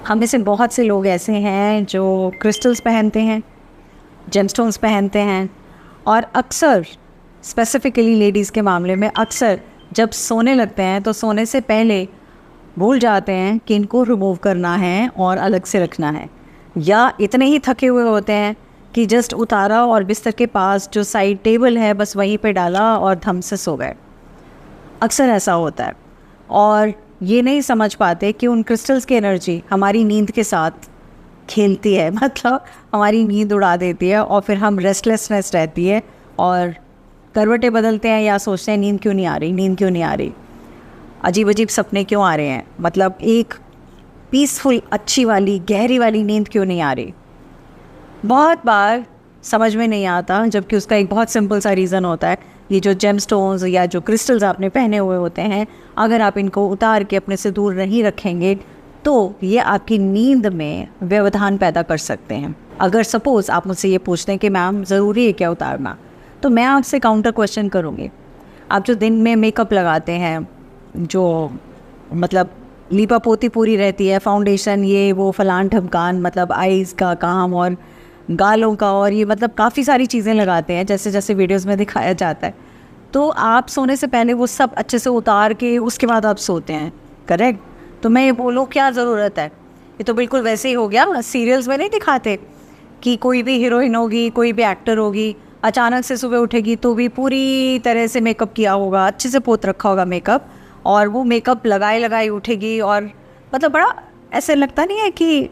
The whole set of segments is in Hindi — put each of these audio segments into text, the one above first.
हम में से बहुत से लोग ऐसे हैं जो क्रिस्टल्स पहनते हैं, जेमस्टोन्स पहनते हैं, और अक्सर स्पेसिफिकली लेडीज़ के मामले में अक्सर जब सोने लगते हैं तो सोने से पहले भूल जाते हैं कि इनको रिमूव करना है और अलग से रखना है, या इतने ही थके हुए होते हैं कि जस्ट उतारा और बिस्तर के पास जो साइड टेबल है बस वहीं पे डाला और धम से सो गए। अक्सर ऐसा होता है और ये नहीं समझ पाते कि उन क्रिस्टल्स की एनर्जी हमारी नींद के साथ खेलती है, मतलब हमारी नींद उड़ा देती है और फिर हम रेस्टलेसनेस रहती है और करवटें बदलते हैं या सोचते हैं नींद क्यों नहीं आ रही, नींद क्यों नहीं आ रही, अजीब अजीब सपने क्यों आ रहे हैं, मतलब एक पीसफुल अच्छी वाली गहरी वाली नींद क्यों नहीं आ रही। बहुत बार समझ में नहीं आता, जबकि उसका एक बहुत सिंपल सा रीज़न होता है। ये जो जेमस्टोन्स या जो क्रिस्टल्स आपने पहने हुए होते हैं, अगर आप इनको उतार के अपने से दूर नहीं रखेंगे तो ये आपकी नींद में व्यवधान पैदा कर सकते हैं। अगर सपोज़ आप मुझसे ये पूछते हैं कि मैम ज़रूरी है क्या उतारना, तो मैं आपसे काउंटर क्वेश्चन करूँगी। आप जो दिन में मेकअप लगाते हैं, जो मतलब लीपा पोती पूरी रहती है, फाउंडेशन ये वो फलान ढमकान, मतलब आईज़ का काम और गालों का, और ये मतलब काफ़ी सारी चीज़ें लगाते हैं जैसे जैसे वीडियोस में दिखाया जाता है, तो आप सोने से पहले वो सब अच्छे से उतार के उसके बाद आप सोते हैं, करेक्ट? तो मैं ये बोलूँ क्या ज़रूरत है, ये तो बिल्कुल वैसे ही हो गया। सीरियल्स में नहीं दिखाते कि कोई भी हीरोइन होगी, कोई भी एक्टर होगी, अचानक से सुबह उठेगी तो भी पूरी तरह से मेकअप किया होगा, अच्छे से पोत रखा होगा मेकअप, और वो मेकअप लगाए लगाए उठेगी, और मतलब बड़ा ऐसे लगता नहीं है कि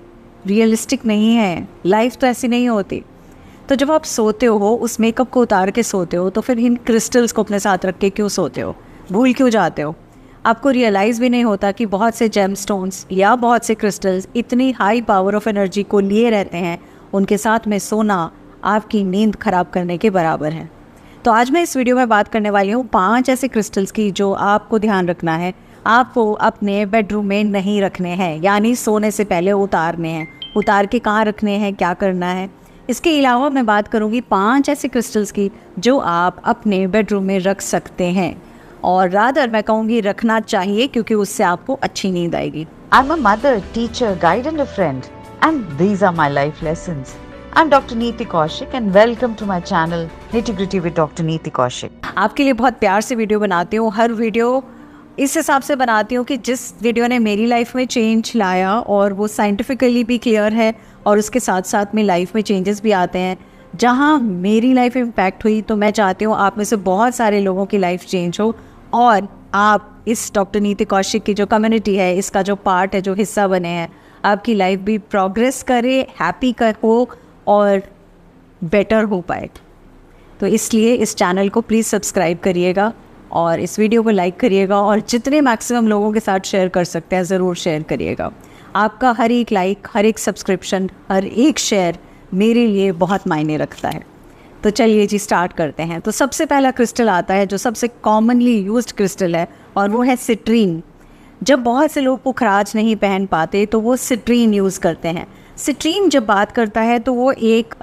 रियलिस्टिक नहीं है, लाइफ तो ऐसी नहीं होती। तो जब आप सोते हो, उस मेकअप को उतार के सोते हो, तो फिर इन क्रिस्टल्स को अपने साथ रख के क्यों सोते हो, भूल क्यों जाते हो? आपको रियलाइज़ भी नहीं होता कि बहुत से जेमस्टोन्स या बहुत से क्रिस्टल्स इतनी हाई पावर ऑफ एनर्जी को लिए रहते हैं, उनके साथ में सोना आपकी नींद खराब करने के बराबर है। तो आज मैं इस वीडियो में बात करने वाली हूँ 5 ऐसे क्रिस्टल्स की जो आपको ध्यान रखना है, आपको अपने बेडरूम में नहीं रखने हैं, यानी सोने से पहले उतारने हैं। उतार के कहाँ रखने हैं, क्या करना है। इसके अलावा मैं बात करूँगी 5 ऐसे क्रिस्टल्स की जो आप अपने बेडरूम में रख सकते हैं, और रादर मैं कहूँगी रखना चाहिए, क्योंकि उससे आपको अच्छी नींद आएगी। I'm a mother, teacher, guide and a friend, and these are my life lessons. I'm Dr. Neeti Kaushik and welcome to my channel Nitty Gritty with Dr. Neeti Kaushik. आपके लिए बहुत प्यार से वीडियो बनाती हूँ, हर वीडियो इस हिसाब से बनाती हूँ कि जिस वीडियो ने मेरी लाइफ में चेंज लाया और वो साइंटिफिकली भी क्लियर है, और उसके साथ साथ में लाइफ में चेंजेस भी आते हैं। जहाँ मेरी लाइफ इम्पैक्ट हुई, तो मैं चाहती हूँ आप में से बहुत सारे लोगों की लाइफ चेंज हो, और आप इस डॉक्टर नीति कौशिक की जो कम्युनिटी है, इसका जो पार्ट है, जो हिस्सा बने हैं, आपकी लाइफ भी प्रोग्रेस करे, हैप्पी हो और बेटर हो पाए। तो इसलिए इस चैनल को प्लीज़ सब्सक्राइब करिएगा और इस वीडियो को लाइक करिएगा, और जितने मैक्सिमम लोगों के साथ शेयर कर सकते हैं ज़रूर शेयर करिएगा। आपका हर एक लाइक, हर एक सब्सक्रिप्शन, हर एक शेयर मेरे लिए बहुत मायने रखता है। तो चलिए जी स्टार्ट करते हैं। तो सबसे पहला क्रिस्टल आता है जो सबसे कॉमनली यूज्ड क्रिस्टल है, और वो है सिट्रीन। जब बहुत से लोग पुखराज नहीं पहन पाते तो वो सिट्रीन यूज़ करते हैं। सिट्रीन जब बात करता है तो वो एक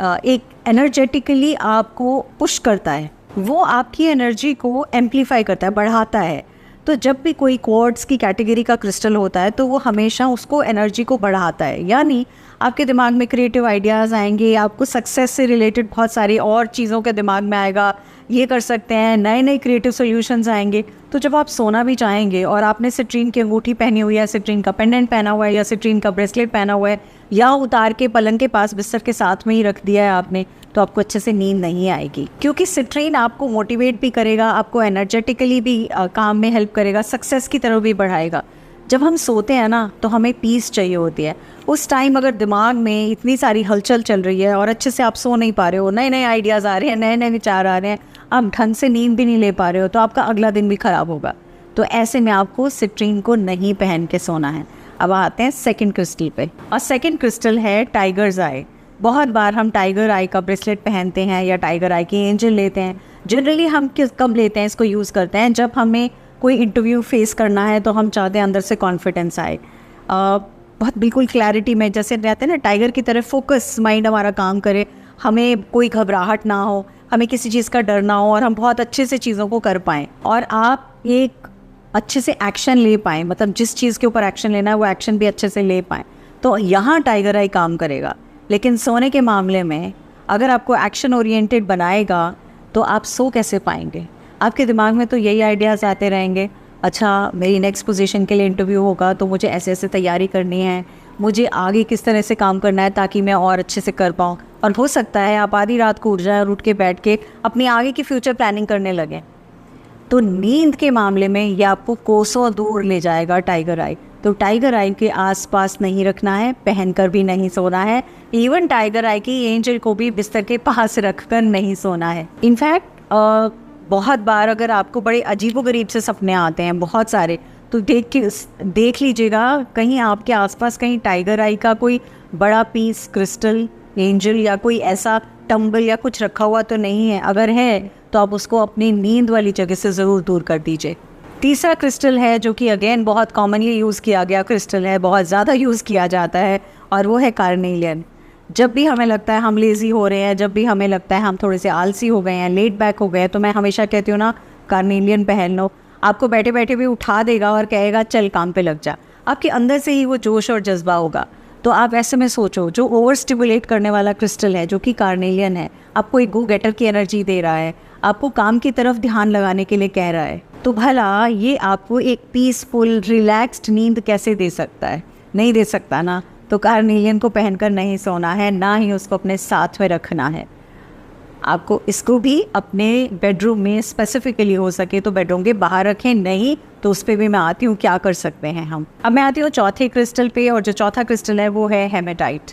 एनर्जेटिकली आपको पुश करता है, वो आपकी एनर्जी को एम्पलीफाई करता है, बढ़ाता है। तो जब भी कोई क्वार्ट्ज की कैटेगरी का क्रिस्टल होता है तो वो हमेशा उसको एनर्जी को बढ़ाता है, यानी आपके दिमाग में क्रिएटिव आइडियाज़ आएंगे, आपको सक्सेस से रिलेटेड बहुत सारी और चीज़ों के दिमाग में आएगा, ये कर सकते हैं, नए नए क्रिएटिव सॉल्यूशंस आएंगे। तो जब आप सोना भी चाहेंगे और आपने सिट्रीन की अंगूठी पहनी हुई है, सिट्रीन का पेंडेंट पहना हुआ है, या सिट्रीन का ब्रेसलेट पहना हुआ है, या उतार के पलंग के पास बिस्तर के साथ में ही रख दिया है आपने, तो आपको अच्छे से नींद नहीं आएगी, क्योंकि सिट्रीन आपको मोटिवेट भी करेगा, आपको एनर्जेटिकली भी काम में हेल्प करेगा, सक्सेस की तरफ भी बढ़ाएगा। जब हम सोते हैं ना, तो हमें पीस चाहिए होती है। उस टाइम अगर दिमाग में इतनी सारी हलचल चल रही है और अच्छे से आप सो नहीं पा रहे हो, नए नए आइडियाज़ आ रहे हैं, नए नए विचार आ रहे हैं, आप ढंग से नींद भी नहीं ले पा रहे हो, तो आपका अगला दिन भी ख़राब होगा। तो ऐसे में आपको सिट्रीन को नहीं पहन के सोना है। अब आते हैं सेकंड क्रिस्टल पे, और सेकंड क्रिस्टल है टाइगर्स आई। बहुत बार हम टाइगर आई का ब्रेसलेट पहनते हैं या टाइगर आई की एंजल लेते हैं। जनरली हम कब लेते हैं, इसको यूज़ करते हैं जब हमें कोई इंटरव्यू फेस करना है, तो हम चाहते हैं अंदर से कॉन्फिडेंस आए, बहुत बिल्कुल क्लैरिटी में, जैसे रहते हैं ना टाइगर की तरह फोकस माइंड हमारा काम करे, हमें कोई घबराहट ना हो, हमें किसी चीज़ का डर ना हो, और हम बहुत अच्छे से चीज़ों को कर पाएँ, और आप एक अच्छे से एक्शन ले पाएँ, मतलब जिस चीज़ के ऊपर एक्शन लेना है वो एक्शन भी अच्छे से ले पाएँ। तो यहाँ टाइगर आई काम करेगा। लेकिन सोने के मामले में अगर आपको एक्शन ओरिएंटेड बनाएगा तो आप सो कैसे पाएंगे? आपके दिमाग में तो यही आइडियाज़ आते रहेंगे, अच्छा मेरी नेक्स्ट पोजीशन के लिए इंटरव्यू होगा तो मुझे ऐसे ऐसे तैयारी करनी है, मुझे आगे किस तरह से काम करना है ताकि मैं और अच्छे से कर पाऊँ। और हो सकता है आप आधी रात को उठ जाए और उठ के बैठ के अपनी आगे की फ्यूचर प्लानिंग करने लगें। तो नींद के मामले में ये आपको कोसों दूर ले जाएगा टाइगर आई। तो टाइगर आई के आसपास नहीं रखना है, पहनकर भी नहीं सोना है, इवन टाइगर आई की एंजल को भी बिस्तर के पास रखकर नहीं सोना है। इनफैक्ट बहुत बार अगर आपको बड़े अजीबोगरीब से सपने आते हैं, बहुत सारे, तो देख लीजिएगा कहीं आपके आसपास कहीं टाइगर आई का कोई बड़ा पीस, क्रिस्टल, एंजल या कोई ऐसा टंबल या कुछ रखा हुआ तो नहीं है। अगर है तो आप उसको अपनी नींद वाली जगह से ज़रूर दूर कर दीजिए। तीसरा क्रिस्टल है जो कि अगेन बहुत कॉमनली यूज़ किया गया क्रिस्टल है, बहुत ज़्यादा यूज़ किया जाता है, और वो है कार्नेलियन। जब भी हमें लगता है हम लेज़ी हो रहे हैं, जब भी हमें लगता है हम थोड़े से आलसी हो गए हैं, लेट बैक हो गए, तो मैं हमेशा कहती हूँ ना, कार्नेलियन पहन लो। आपको बैठे बैठे भी उठा देगा और कहेगा चल काम पे लग जा। आपके अंदर से ही वो जोश और जज्बा होगा। तो आप ऐसे में सोचो, जो ओवर स्टिमुलेट करने वाला क्रिस्टल है जो कि कार्नेलियन है, आपको एक गो गेटर की एनर्जी दे रहा है, आपको काम की तरफ ध्यान लगाने के लिए कह रहा है, तो भला ये आपको एक पीसफुल रिलैक्स्ड नींद कैसे दे सकता है? नहीं दे सकता ना। तो कार्नेलियन को पहनकर नहीं सोना है, ना ही उसको अपने साथ में रखना है। आपको इसको भी अपने बेडरूम में स्पेसिफिकली हो सके तो बेडरूम के बाहर रखें, नहीं तो उस पर भी मैं आती हूँ क्या कर सकते हैं हम। अब मैं आती हूँ चौथे क्रिस्टल पे, और जो चौथा क्रिस्टल है वो है हेमेटाइट।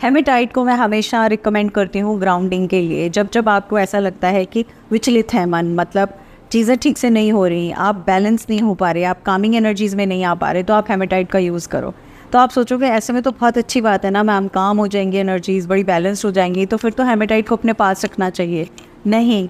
हेमेटाइट को मैं हमेशा रिकमेंड करती हूँ ग्राउंडिंग के लिए। जब जब आपको ऐसा लगता है कि विचलित है मन, मतलब चीज़ें ठीक से नहीं हो रही, आप बैलेंस नहीं हो पा रहे, आप कामिंग एनर्जीज़ में नहीं आ पा रहे, तो आप हेमेटाइट का यूज़ करो। तो आप सोचोगे ऐसे में तो बहुत अच्छी बात है ना मैम, काम हो जाएंगी, एनर्जीज़ बड़ी बैलेंस्ड हो जाएंगी, तो फिर तो हेमेटाइट को अपने पास रखना चाहिए। नहीं,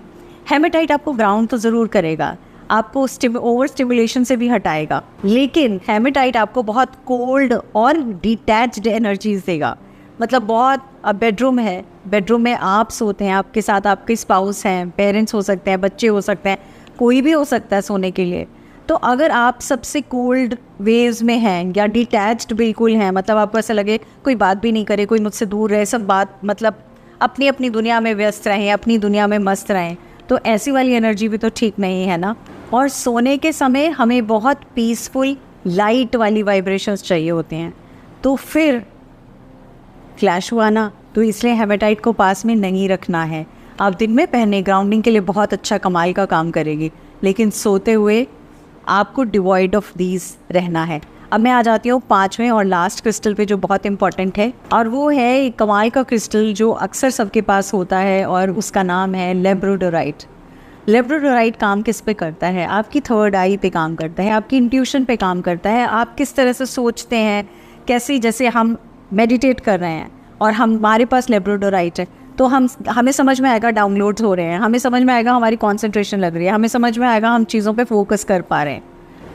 हेमेटाइट आपको ग्राउंड तो ज़रूर करेगा, आपको ओवर स्टिमुलेशन से भी हटाएगा, लेकिन हेमेटाइट आपको बहुत कोल्ड और डिटैच्ड एनर्जीज देगा। मतलब बहुत, अब बेडरूम है, बेडरूम में आप सोते हैं, आपके साथ आपके स्पाउस हैं, पेरेंट्स हो सकते हैं, बच्चे हो सकते हैं, कोई भी हो सकता है सोने के लिए। तो अगर आप सबसे कोल्ड वेव्स में हैं या डिटैच्ड बिल्कुल हैं, मतलब आपको ऐसा लगे कोई बात भी नहीं करे, कोई मुझसे दूर रहे, सब बात मतलब अपनी अपनी दुनिया में व्यस्त रहें, अपनी दुनिया में मस्त रहें, तो ऐसी वाली एनर्जी भी तो ठीक नहीं है ना। और सोने के समय हमें बहुत पीसफुल लाइट वाली वाइब्रेशंस चाहिए होते हैं, तो फिर फ्लैश हुआ ना, तो इसलिए हेमेटाइट को पास में नहीं रखना है। आप दिन में पहने ग्राउंडिंग के लिए बहुत अच्छा कमाल का काम करेगी, लेकिन सोते हुए आपको डिवॉइड ऑफ दीज रहना है। अब मैं आ जाती हूँ पांचवें और लास्ट क्रिस्टल पे जो बहुत इंपॉर्टेंट है, और वो है कमाल का क्रिस्टल जो अक्सर सबके पास होता है, और उसका नाम है लेब्रोडोराइट। लेब्रोडोराइट काम किस पे करता है? आपकी थर्ड आई पे काम करता है, आपकी इंट्यूशन पे काम करता है, आप किस तरह से सोचते हैं, कैसे, जैसे हम मेडिटेट कर रहे हैं और हमारे पास लेब्रोडोराइट है, तो हमें समझ में आएगा डाउनलोड्स हो रहे हैं, हमें समझ में आएगा हमारी कंसंट्रेशन लग रही है, हमें समझ में आएगा हम चीज़ों पे फोकस कर पा रहे हैं।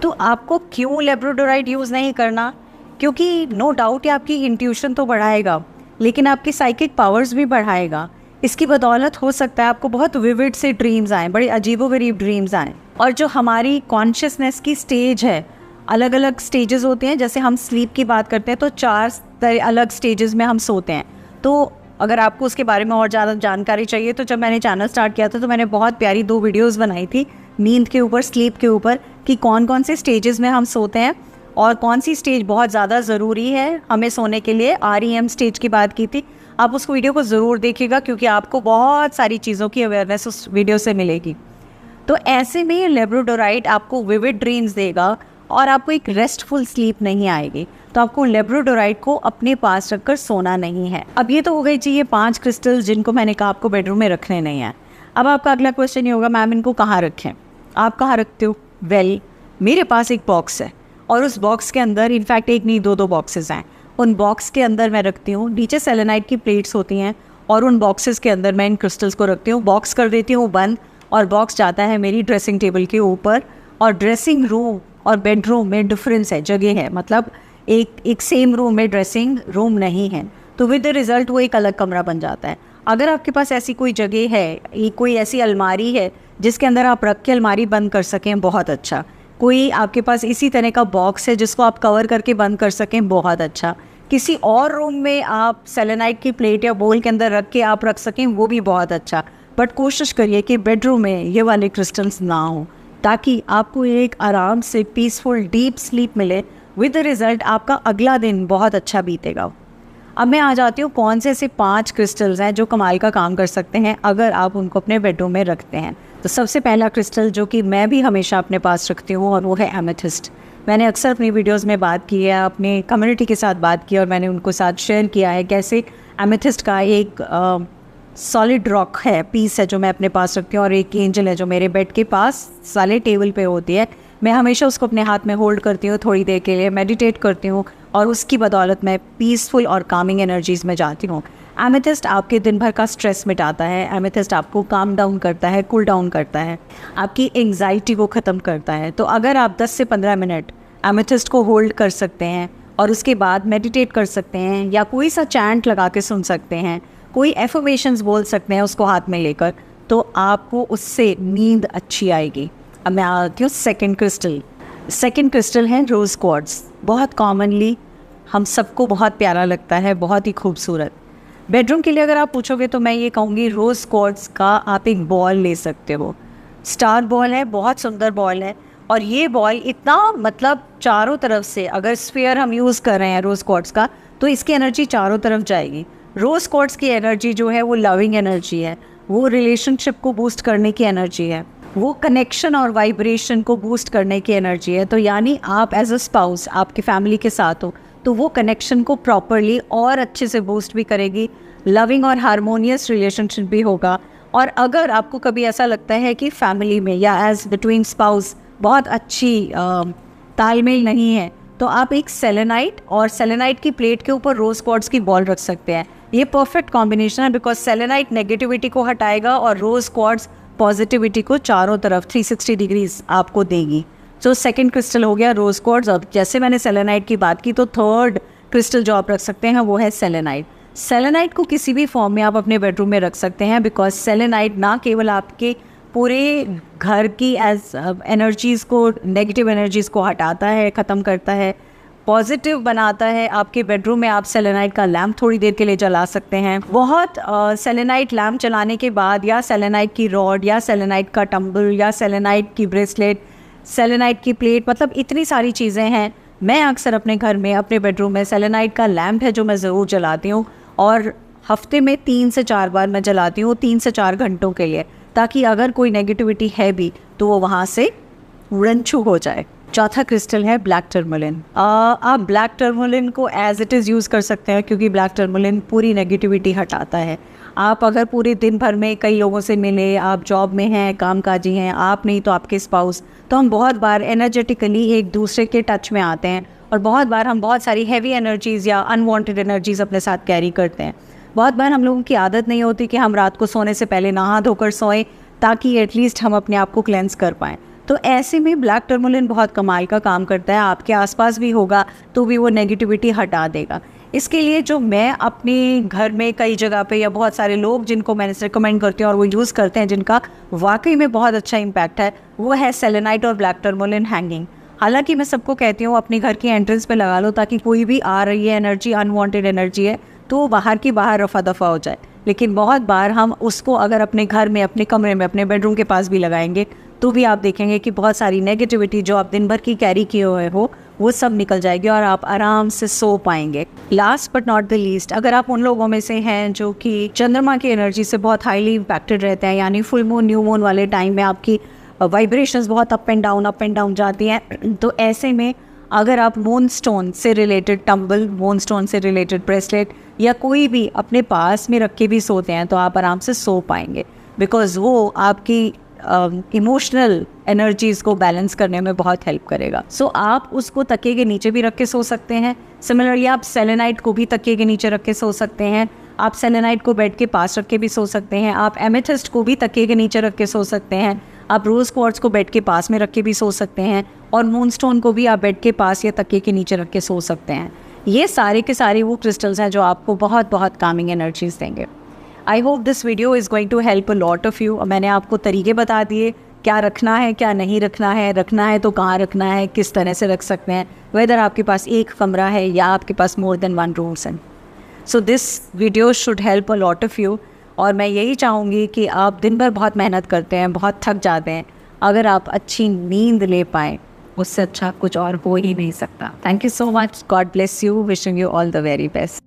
तो आपको क्यों लेब्रोडोराइट यूज़ नहीं करना? क्योंकि नो डाउट ये आपकी इंट्यूशन तो बढ़ाएगा, लेकिन आपकी साइकिक पावर्स भी बढ़ाएगा। इसकी बदौलत हो सकता है आपको बहुत विविड से ड्रीम्स आएँ, बड़े अजीबोगरीब ड्रीम्स आएँ। और जो हमारी कॉन्शियसनेस की स्टेज है, अलग अलग स्टेजेस होते हैं, जैसे हम स्लीप की बात करते हैं तो 4 अलग स्टेजेस में हम सोते हैं। तो अगर आपको उसके बारे में और ज़्यादा जानकारी चाहिए तो जब मैंने चैनल स्टार्ट किया था तो मैंने बहुत प्यारी 2 वीडियोस बनाई थी नींद के ऊपर, स्लीप के ऊपर, कि कौन कौन से स्टेजेस में हम सोते हैं और कौन सी स्टेज बहुत ज़्यादा ज़रूरी है हमें सोने के लिए। REM स्टेज की बात की थी। आप उस वीडियो को ज़रूर देखिएगा क्योंकि आपको बहुत सारी चीज़ों की अवेयरनेस उस वीडियो से मिलेगी। तो ऐसे में लेब्रोडोराइट आपको विविड ड्रीम्स देगा और आपको एक रेस्टफुल स्लीप नहीं आएगी। तो आपको लेब्रोडोराइट को अपने पास रखकर सोना नहीं है। अब ये तो हो गई जी ये 5 क्रिस्टल्स जिनको मैंने कहा आपको बेडरूम में रखने नहीं है। अब आपका अगला क्वेश्चन ये होगा, मैम इनको कहाँ रखें? आप कहाँ रखते हो? वेल, मेरे पास एक बॉक्स है और उस बॉक्स के अंदर इनफैक्ट एक नहीं 2 बॉक्सेस हैं। उन बॉक्स के अंदर मैं रखती हूँ, नीचे सेलेनाइट की प्लेट्स होती हैं और उन बॉक्सेस के अंदर मैं इन क्रिस्टल्स को रखती हूँ। बॉक्स कर देती हूँ बंद और बॉक्स जाता है मेरी ड्रेसिंग टेबल के ऊपर। और ड्रेसिंग रूम और बेडरूम में डिफरेंस है, जगह है, मतलब एक सेम रूम में ड्रेसिंग रूम नहीं है, तो विद द रिज़ल्ट वो एक अलग कमरा बन जाता है। अगर आपके पास ऐसी कोई जगह है, कोई ऐसी अलमारी है जिसके अंदर आप रख के अलमारी बंद कर सकें, बहुत अच्छा। कोई आपके पास इसी तरह का बॉक्स है जिसको आप कवर करके बंद कर सकें, बहुत अच्छा। किसी और रूम में आप सेलेनाइट की प्लेट या बोल के अंदर रख के आप रख सकें, वो भी बहुत अच्छा। बट कोशिश करिए कि बेडरूम में ये वाले क्रिस्टल्स ना हो, ताकि आपको एक आराम से पीसफुल डीप स्लीप मिले। विद द रिज़ल्ट आपका अगला दिन बहुत अच्छा बीतेगा। अब मैं आ जाती हूँ कौन से ऐसे 5 क्रिस्टल्स हैं जो कमाल का काम कर सकते हैं अगर आप उनको अपने बेडरूम में रखते हैं। तो सबसे पहला क्रिस्टल जो कि मैं भी हमेशा अपने पास रखती हूँ, और वो है एमेथिस्ट। मैंने अक्सर अपनी वीडियोस में बात की है, अपने कम्युनिटी के साथ बात की, और मैंने उनको साथ शेयर किया है कैसे एमेथिस्ट का एक सॉलिड रॉक है, पीस है जो मैं अपने पास रखती हूँ, और एक एंजल है जो मेरे बेड के पास साले टेबल पे होती है। मैं हमेशा उसको अपने हाथ में होल्ड करती हूँ, थोड़ी देर के लिए मेडिटेट करती हूँ, और उसकी बदौलत मैं पीसफुल और कामिंग एनर्जीज़ में जाती हूँ। एमेथिस्ट आपके दिन भर का स्ट्रेस मिटाता है। एमेथिस्ट आपको काम डाउन करता है, कूल डाउन करता है, आपकी एंग्जाइटी को ख़त्म करता है। तो अगर आप 10 से 15 मिनट एमेथिस्ट को होल्ड कर सकते हैं और उसके बाद मेडिटेट कर सकते हैं, या कोई सा चैंट लगा के सुन सकते हैं, कोई एफर्मेशंस बोल सकते हैं उसको हाथ में लेकर, तो आपको उससे नींद अच्छी आएगी। अब मैं आती हूँ सेकंड क्रिस्टल। सेकंड क्रिस्टल है रोज़ क्वार्ट्ज। बहुत कॉमनली हम सबको बहुत प्यारा लगता है, बहुत ही खूबसूरत। बेडरूम के लिए अगर आप पूछोगे तो मैं ये कहूँगी रोज़ क्वार्ट्ज का आप एक बॉल ले सकते हो। स्टार बॉल है, बहुत सुंदर बॉल है, और ये बॉल इतना मतलब चारों तरफ से, अगर स्फीयर हम यूज़ कर रहे हैं रोज़ क्वार्ट्ज का, तो इसकी एनर्जी चारों तरफ जाएगी। रोज़ क्वार्ट्ज की एनर्जी जो है वो लविंग एनर्जी है, वो रिलेशनशिप को बूस्ट करने की एनर्जी है, वो कनेक्शन और वाइब्रेशन को बूस्ट करने की एनर्जी है। तो यानी आप एज अ स्पाउस आपकी फैमिली के साथ हो तो वो कनेक्शन को प्रॉपरली और अच्छे से बूस्ट भी करेगी, लविंग और हारमोनियस रिलेशनशिप भी होगा। और अगर आपको कभी ऐसा लगता है कि फैमिली में या एज बिटवीन स्पाउस बहुत अच्छी तालमेल नहीं है, तो आप एक सेलेनाइट और सेलेनाइट की प्लेट के ऊपर रोज़ क्वार्ट्ज की बॉल रख सकते हैं। ये परफेक्ट कॉम्बिनेशन है, बिकॉज सेलेनाइट नेगेटिविटी को हटाएगा और रोज़ क्वार्ट्ज पॉजिटिविटी को चारों तरफ 360 डिग्रीज आपको देगी। तो सेकंड क्रिस्टल हो गया रोज़ क्वार्ट्ज। और जैसे मैंने सेलेनाइट की बात की, तो थर्ड क्रिस्टल जो आप रख सकते हैं वो है सेलेनाइट। सेलेनाइट को किसी भी फॉर्म में आप अपने बेडरूम में रख सकते हैं, बिकॉज सेलेनाइट ना केवल आपके पूरे घर की एज एनर्जीज़ को, नेगेटिव एनर्जीज़ को हटाता है, ख़त्म करता है, पॉजिटिव बनाता है। आपके बेडरूम में आप सेलेनाइट का लैम्प थोड़ी देर के लिए जला सकते हैं। बहुत सेलेनाइट लैम्प जलाने के बाद, या सेलेनाइट की रॉड, या सेलेनाइट का टम्बल, या सेलेनाइट की ब्रेसलेट, सेलेनाइट की प्लेट, मतलब इतनी सारी चीज़ें हैं। मैं अक्सर अपने घर में, अपने बेडरूम में सेलेनाइट का लैम्प है जो मैं ज़रूर जलाती हूँ, और हफ्ते में 3 से 4 बार मैं जलाती हूँ, 3 से 4 घंटों के लिए, ताकि अगर कोई नेगेटिविटी है भी तो वो वहाँ से रंछू हो जाए। चौथा क्रिस्टल है ब्लैक टर्मोलिन। आप ब्लैक टर्मोलिन को एज इट इज़ यूज़ कर सकते हैं, क्योंकि ब्लैक टर्मोलिन पूरी नेगेटिविटी हटाता है। आप अगर पूरे दिन भर में कई लोगों से मिले, आप जॉब में हैं, कामकाजी हैं, आप नहीं तो आपके स्पाउस, तो हम बहुत बार एनर्जेटिकली एक दूसरे के टच में आते हैं, और बहुत बार हम बहुत सारी हैवी एनर्जीज़ या अनवांटेड एनर्जीज़ अपने साथ कैरी करते हैं। बहुत बार हम लोगों की आदत नहीं होती कि हम रात को सोने से पहले नहा धोकर सोएं, ताकि एटलीस्ट हम अपने आप को क्लेंस कर पाएँ। तो ऐसे में ब्लैक टर्मोलिन बहुत कमाल का काम करता है। आपके आसपास भी होगा तो भी वो नेगेटिविटी हटा देगा। इसके लिए जो मैं अपने घर में कई जगह पे, या बहुत सारे लोग जिनको मैंने रिकमेंड करती हूँ और वो यूज़ करते हैं, जिनका वाकई में बहुत अच्छा इम्पैक्ट है, वो है सेलेनाइट और ब्लैक टर्मोलिन हैंगिंग। हालांकि मैं सबको कहती हूँ अपने घर की एंट्रेंस पे लगा लो, ताकि कोई भी आ रही है एनर्जी, अनवांटेड एनर्जी है, तो वो बाहर की बाहर रफा दफा हो जाए। लेकिन बहुत बार हम उसको अगर अपने घर में, अपने कमरे में, अपने बेडरूम के पास भी लगाएंगे, तो भी आप देखेंगे कि बहुत सारी नेगेटिविटी जो आप दिन भर की कैरी किए हुए हो वो सब निकल जाएगी और आप आराम से सो पाएंगे। Last but not the least, अगर आप उन लोगों में से हैं जो कि चंद्रमा की एनर्जी से बहुत हाईली इम्पैक्टेड रहते हैं, यानी फुल मून, न्यू मून वाले टाइम में आपकी वाइब्रेशंस बहुत अप एंड डाउन जाती हैं, तो ऐसे में अगर आप मून स्टोन से रिलेटेड टम्बल, मून स्टोन से रिलेटेड ब्रेसलेट या कोई भी अपने पास में रख के भी सोते हैं, तो आप आराम से सो पाएंगे, बिकॉज़ वो आपकी इमोशनल एनर्जीज़ को बैलेंस करने में बहुत हेल्प करेगा। सो आप उसको तकिए के नीचे भी रख के सो सकते हैं। सिमिलरली आप सेलेनाइट को भी तकिए के नीचे रख के सो सकते हैं। आप सेलेनाइट को बेड के पास रख के भी सो सकते हैं। आप एमेथिस्ट को भी तकिए के नीचे रख के सो सकते हैं। आप रोज़ क्वार्ट्ज को बेड के पास में रख के भी सो सकते हैं, और मूनस्टोन को भी आप बेड के पास या तकिए के नीचे रख के सो सकते हैं। ये सारे के सारे वो क्रिस्टल्स हैं जो आपको बहुत बहुत कामिंग एनर्जीज देंगे। I hope this video is going to help a lot of you. मैंने आपको तरीके बता दिए क्या रखना है, क्या नहीं रखना है तो कहाँ रखना है, किस तरह से रख सकते हैं, वेदर आपके पास एक कमरा है या आपके पास मोर देन 1 रूम्स हैं. So this video should help a lot of you. और मैं यही चाहूँगी कि आप दिन भर बहुत मेहनत करते हैं, बहुत थक जाते हैं, अगर आप अच्छी नींद ले पाएँ, उससे अच्छा कुछ और हो ही नहीं सकता. Thank you so much. God bless you. Wishing you all the very best.